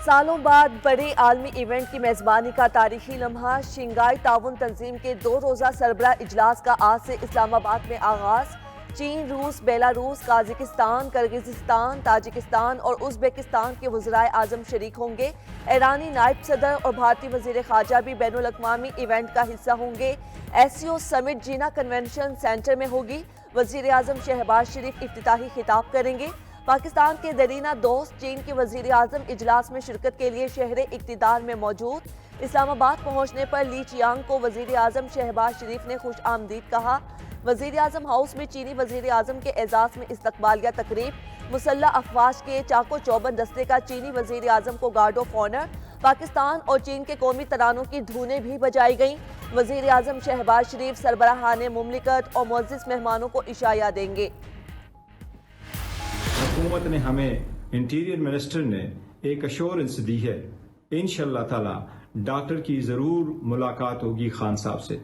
سالوں بعد بڑے عالمی ایونٹ کی میزبانی کا تاریخی لمحہ شنگھائی تعاون تنظیم کے 2 روزہ سربراہ اجلاس کا آج سے اسلام آباد میں آغاز۔ چین، روس، بیلاروس، قازقستان، کرغزستان، تاجکستان اور ازبکستان کے وزرائے اعظم شریک ہوں گے۔ ایرانی نائب صدر اور بھارتی وزیر خارجہ بھی بین الاقوامی ایونٹ کا حصہ ہوں گے۔ ایسیو سمٹ جینا کنونشن سینٹر میں ہوگی۔ وزیر اعظم شہباز شریف افتتاحی خطاب کریں گے۔ پاکستان کے دیرینہ دوست چین کے وزیر اعظم اجلاس میں شرکت کے لیے شہر اقتدار میں موجود۔ اسلام آباد پہنچنے پر لی چیانگ کو وزیر اعظم شہباز شریف نے خوش آمدید کہا۔ وزیر اعظم ہاؤس میں چینی وزیر اعظم کے اعزاز میں استقبالیہ تقریب۔ مسلح افواج کے چاقو چوبند دستے کا چینی وزیر اعظم کو گارڈ آف آنر۔ پاکستان اور چین کے قومی ترانوں کی دھنیں بھی بجائی گئیں۔ وزیر اعظم شہباز شریف سربراہان مملکت اور معزز مہمانوں کو عشایہ دیں گے۔ حکومت نے ہمیں انٹیریئر منسٹر نے ایک ایشورنس دی ہے، انشاءاللہ تعالی ڈاکٹر کی ضرور ملاقات ہوگی خان صاحب سے۔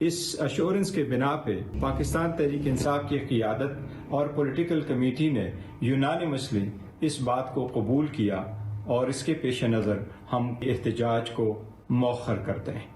اس ایشورنس کے بنا پہ پاکستان تحریک انصاف کی قیادت اور پولیٹیکل کمیٹی نے یونانیمسلی اس بات کو قبول کیا اور اس کے پیش نظر ہم احتجاج کو مؤخر کرتے ہیں۔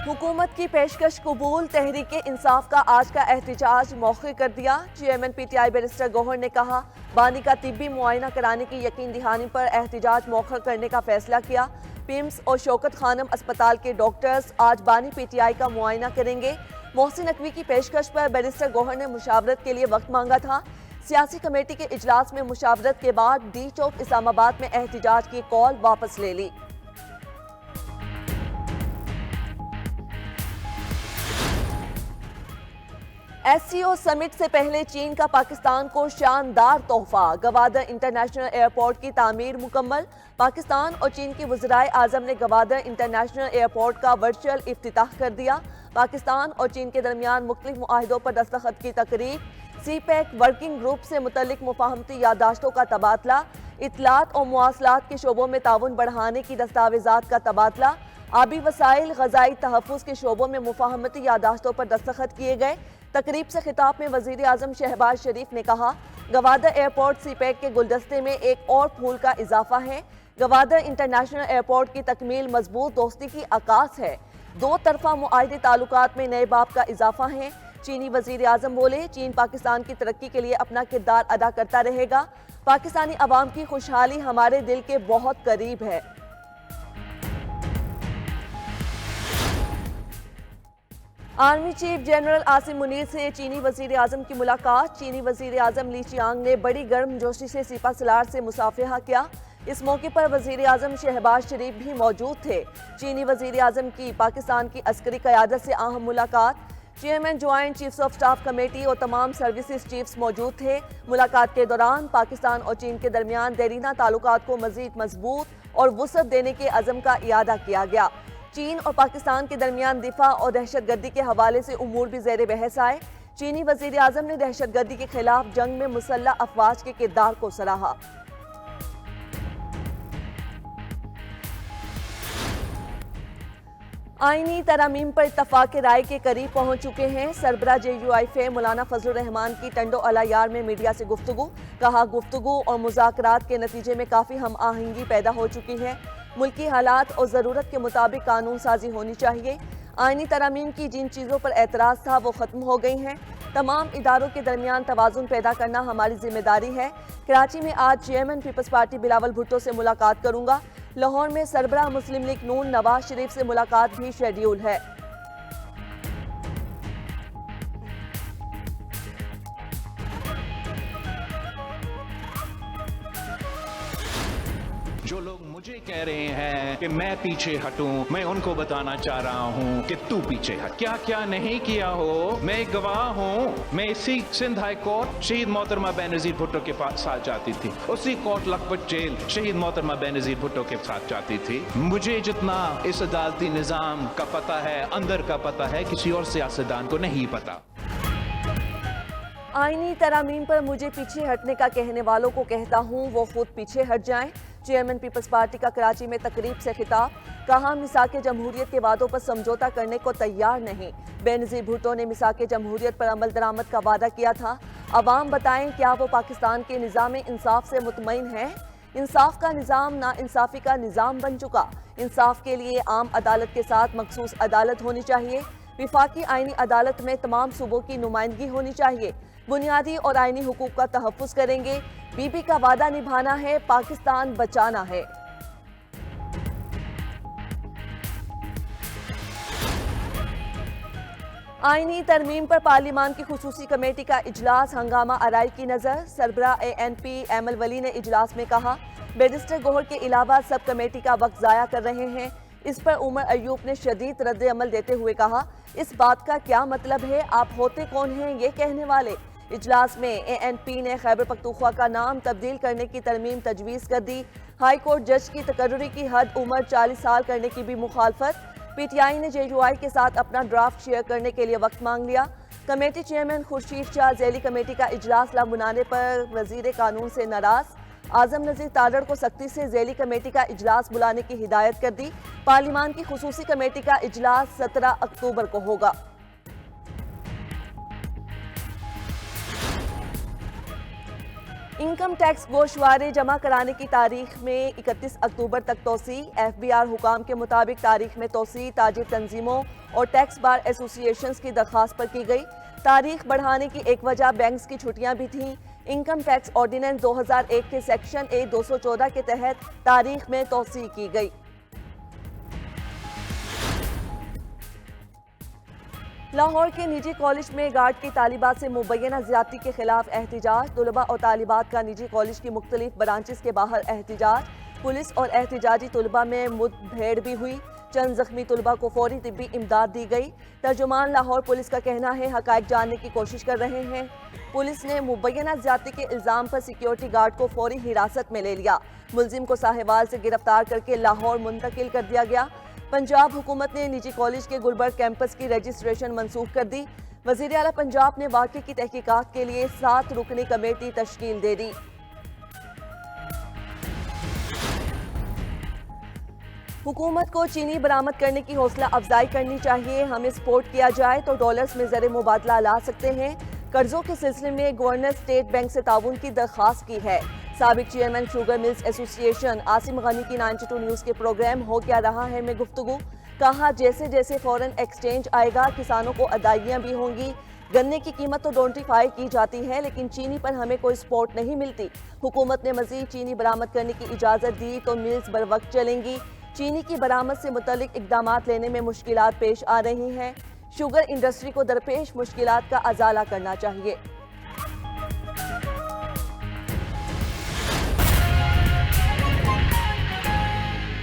حکومت کی پیشکش قبول، تحریک انصاف کا آج کا احتجاج مؤخر کر دیا۔ Chairman PTI barrister Gohar نے کہا، بانی کا طبی معائنہ کرانے کی یقین دہانی پر احتجاج مؤخر کرنے کا فیصلہ کیا۔ پیمز اور شوکت خانم اسپتال کے ڈاکٹرز آج بانی پی ٹی آئی کا معائنہ کریں گے۔ محسن نقوی کی پیشکش پر بیرسٹر گوہر نے مشاورت کے لیے وقت مانگا تھا۔ سیاسی کمیٹی کے اجلاس میں مشاورت کے بعد ڈی چوک اسلام آباد میں احتجاج کی کال واپس لے لی۔ ایس سی او سمٹ سے پہلے چین کا پاکستان کو شاندار تحفہ، گوادر انٹرنیشنل ایئرپورٹ کی تعمیر مکمل۔ پاکستان اور چین کے وزرائے اعظم نے گوادر انٹرنیشنل ایئرپورٹ کا ورچوئل افتتاح کر دیا۔ پاکستان اور چین کے درمیان مختلف معاہدوں پر دستخط کی تقریب۔ سی پیک ورکنگ گروپ سے متعلق مفاہمتی یادداشتوں کا تبادلہ۔ اطلاعات اور مواصلات کے شعبوں میں تعاون بڑھانے کی دستاویزات کا تبادلہ۔ آبی وسائل، غذائی تحفظ کے شعبوں میں مفاہمتی یادداشتوں پر دستخط کیے گئے۔ تقریب سے خطاب میں وزیر اعظم شہباز شریف نے کہا، گوادر ایئرپورٹ سی پیک کے گلدستے میں ایک اور پھول کا اضافہ ہے۔ گوادر انٹرنیشنل ایئرپورٹ کی تکمیل مضبوط دوستی کی عکاس ہے۔ 2 طرفہ معاہدے تعلقات میں نئے باب کا اضافہ ہے۔ چینی وزیر اعظم بولے، چین پاکستان کی ترقی کے لیے اپنا کردار ادا کرتا رہے گا۔ پاکستانی عوام کی خوشحالی ہمارے دل کے بہت قریب ہے۔ Army chief general Asim Munir سے چینی وزیر اعظم کی ملاقات۔ چینی وزیر اعظم لی چیانگ نے بڑی گرم جوشی سے سپہ سالار سے مصافحہ کیا۔ اس موقع پر وزیر اعظم شہباز شریف بھی موجود تھے۔ چینی وزیر اعظم کی پاکستان کی عسکری قیادت سے اہم ملاقات۔ Chairman joint chiefs of staff committee اور تمام سروسز چیفز موجود تھے۔ ملاقات کے دوران پاکستان اور چین کے درمیان دیرینہ تعلقات کو مزید مضبوط اور وسعت دینے کے عزم کا اعادہ کیا گیا۔ چین اور پاکستان کے درمیان دفاع اور دہشت گردی کے حوالے سے امور بھی زیر بحث آئے۔ چینی وزیر اعظم نے دہشت گردی کے خلاف جنگ میں مسلح افواج کے کردار کو سراہا۔ آئینی ترامیم پر اتفاق رائے کے قریب پہنچ چکے ہیں۔ سربراہ جے یو آئی فے مولانا فضل الرحمان کی ٹنڈو الایار میں میڈیا سے گفتگو۔ کہا، گفتگو اور مذاکرات کے نتیجے میں کافی ہم آہنگی پیدا ہو چکی ہے۔ ملکی حالات اور ضرورت کے مطابق قانون سازی ہونی چاہیے۔ آئینی ترامیم کی جن چیزوں پر اعتراض تھا وہ ختم ہو گئی ہیں۔ تمام اداروں کے درمیان توازن پیدا کرنا ہماری ذمہ داری ہے۔ کراچی میں آج چیئرمین پیپلز پارٹی بلاول بھٹو سے ملاقات کروں گا۔ لاہور میں سربراہ مسلم لیگ نون نواز شریف سے ملاقات بھی شیڈیول ہے۔ جو لوگ مجھے کہہ رہے ہیں کہ میں پیچھے ہٹوں، میں ان کو بتانا چاہ رہا ہوں کہ تو پیچھے ہٹ۔ کیا کیا نہیں کیا ہو، میں گواہ ہوں۔ میں اسی سندھ ہائی کورٹ شہید محترمہ بے نظیر بھٹو کے ساتھ جاتی تھی، اسی کورٹ لکھپت جیل شہید محترمہ بے نظیر بھٹو کے ساتھ جاتی تھی۔ مجھے جتنا اس عدالتی نظام کا پتہ ہے، اندر کا پتہ ہے، کسی اور سیاستدان کو نہیں پتہ۔ آئینی ترامیم پر مجھے پیچھے ہٹنے کا کہنے والوں کو کہتا ہوں وہ خود پیچھے ہٹ جائیں۔ چیئرمین پیپلز پارٹی کا کراچی میں تقریب سے خطاب۔ کہا، میثاق جمہوریت کے وعدوں پر سمجھوتہ کرنے کو تیار نہیں۔ بے نظیر بھٹو نے میثاق جمہوریت پر عمل درآمد کا وعدہ کیا تھا۔ عوام بتائیں کیا وہ پاکستان کے نظام انصاف سے مطمئن ہیں؟ انصاف کا نظام نا انصافی کا نظام بن چکا۔ انصاف کے لیے عام عدالت کے ساتھ مخصوص عدالت ہونی چاہیے۔ وفاقی آئینی عدالت میں تمام صوبوں کی نمائندگی ہونی چاہیے۔ بنیادی اور آئینی حقوق کا تحفظ کریں گے۔ بی بی کا وعدہ نبھانا ہے، پاکستان بچانا ہے۔ آئینی ترمیم پر پارلیمان کی خصوصی کمیٹی کا اجلاس، ہنگامہ آرائی کی نظر۔ سربراہ ANP ایمل ولی نے اجلاس میں کہا، بیرسٹر گوہر کے علاوہ سب کمیٹی کا وقت ضائع کر رہے ہیں۔ اس پر عمر ایوب نے شدید رد عمل دیتے ہوئے کہا، اس بات کا کیا مطلب ہے؟ آپ ہوتے کون ہیں یہ کہنے والے؟ اجلاس میں ANP نے خیبر پختونخوا کا نام تبدیل کرنے کی ترمیم تجویز کر دی۔ ہائی کورٹ جج کی تقرری کی حد عمر 40 سال کرنے کی بھی مخالفت۔ PTI نے JUI کے ساتھ اپنا ڈرافٹ شیئر کرنے کے لیے وقت مانگ لیا۔ کمیٹی چیئرمین خورشید شاہ ذیلی کمیٹی کا اجلاس نہ بلانے پر وزیر قانون سے ناراض۔ اعظم نذیر تارڑ کو سختی سے ذیلی کمیٹی کا اجلاس بلانے کی ہدایت کر دی۔ پارلیمان کی خصوصی کمیٹی کا اجلاس 17 اکتوبر کو ہوگا۔ انکم ٹیکس گوشوارے جمع کرانے کی تاریخ میں 31 اکتوبر تک توسیع۔ FBR حکام کے مطابق تاریخ میں توسیع تاجر تنظیموں اور ٹیکس بار ایسوسی ایشنز کی درخواست پر کی گئی۔ تاریخ بڑھانے کی ایک وجہ بینکس کی چھٹیاں بھی تھیں۔ انکم ٹیکس آرڈیننس 2001 کے سیکشن A 214 کے تحت تاریخ میں توسیع کی گئی۔ لاہور کے نجی کالج میں گارڈ کی طالبات سے مبینہ زیادتی کے خلاف احتجاج۔ طلباء اور طالبات کا نجی کالج کی مختلف برانچز کے باہر احتجاج۔ پولیس اور احتجاجی طلباء میں مد بھیڑ بھی ہوئی۔ چند زخمی طلباء کو فوری طبی امداد دی گئی۔ ترجمان لاہور پولیس کا کہنا ہے حقائق جاننے کی کوشش کر رہے ہیں۔ پولیس نے مبینہ زیادتی کے الزام پر سیکیورٹی گارڈ کو فوری حراست میں لے لیا۔ ملزم کو ساہیوال سے گرفتار کر کے لاہور منتقل کر دیا گیا۔ پنجاب حکومت نے نجی کالج کے گلبرگ کیمپس کی رجسٹریشن منسوخ کر دی۔ وزیر اعلیٰ پنجاب نے واقعے کی تحقیقات کے لیے 7 رکنی کمیٹی تشکیل دے دی۔ حکومت کو چینی برآمد کرنے کی حوصلہ افزائی کرنی چاہیے۔ ہمیں سپورٹ کیا جائے تو ڈالرز میں زر مبادلہ لا سکتے ہیں۔ قرضوں کے سلسلے میں گورنر اسٹیٹ بینک سے تعاون کی درخواست کی ہے۔ سابق چیئرمین شوگر ملز ایسوسی ایشن عاصم غنی کی 92 نیوز کے پروگرام ہو کیا رہا ہے میں گفتگو۔ کہا جیسے جیسے فورن ایکسچینج آئے گا کسانوں کو ادائیگیاں بھی ہوں گی۔ گنے کی قیمت تو نوٹیفائی کی جاتی ہے لیکن چینی پر ہمیں کوئی سپورٹ نہیں ملتی۔ حکومت نے مزید چینی برآمد کرنے کی اجازت دی تو ملز بروقت چلیں گی۔ چینی کی برآمد سے متعلق اقدامات لینے میں مشکلات پیش آ رہی ہیں۔ شوگر انڈسٹری کو درپیش مشکلات کا ازالہ کرنا چاہیے۔